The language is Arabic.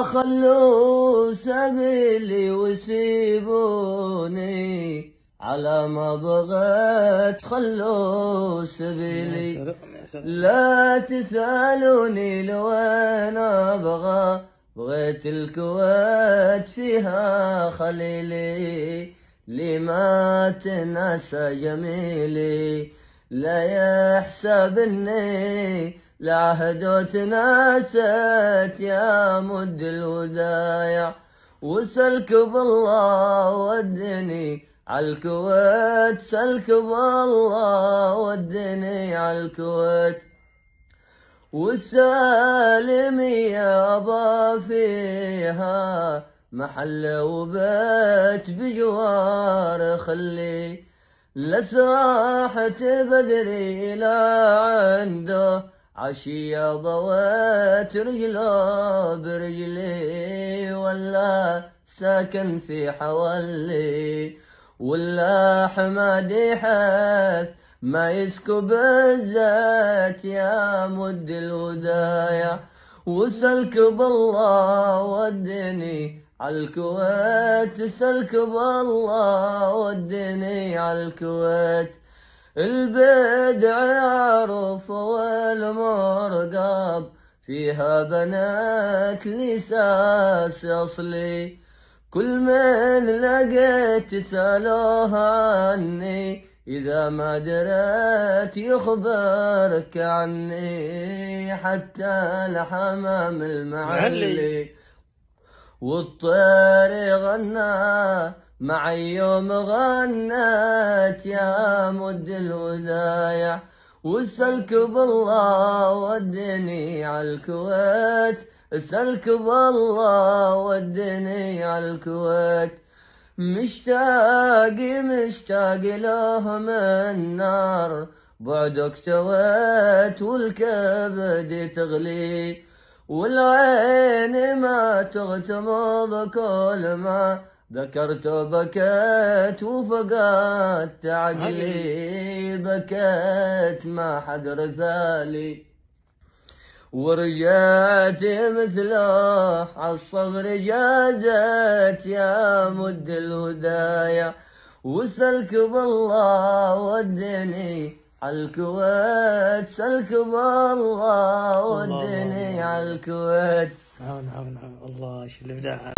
خلوا سبيلي وسيبوني على ما بغيت، خلوا سبيلي لا تسألوني لوين أبغى، بغيت الكويت فيها خليلي، لي ما تنسى جميلي، لا يحسب اني لعهد وتناسيت، يا مد الودايع وسلك بالله ودني عالكويت، سلك بالله ودني عالكويت، والسالم يابا فيها محل وبيت بجوار خلي، لسراحة بدري لا عنده عشية ضويت رجله برجلي، ولا ساكن في حولي، ولا حمادي حث ما يسكب الزيت، يا مد الودايع وسلك بالله ودني عالكويت، سلك بالله ودني عالكويت، البدع عرف والمرقاب فيها بنات لساس أصلي، كل من لقيت سألوه عني، إذا ما دريت يخبرك عني، حتى الحمام المعلي والطير غنى معي يوم غنيت، يا مد الودايع وسلك بالله ودني عالكويت، سلك بالله ودني عالكويت، مشتاق له من نار بعدك تويت، والكبد تغلي والعين ما تغتمض، كل ما ذكرت بكيت وفقدت عقلي، بكيت ما حد رثالي، ورجعت مثله عالصبر جازت، يا مد الودايع وسلك بالله ودني عالكويت، سلك بالله ودني عالكويت. نعم نعم نعم، الله ايش الابداع.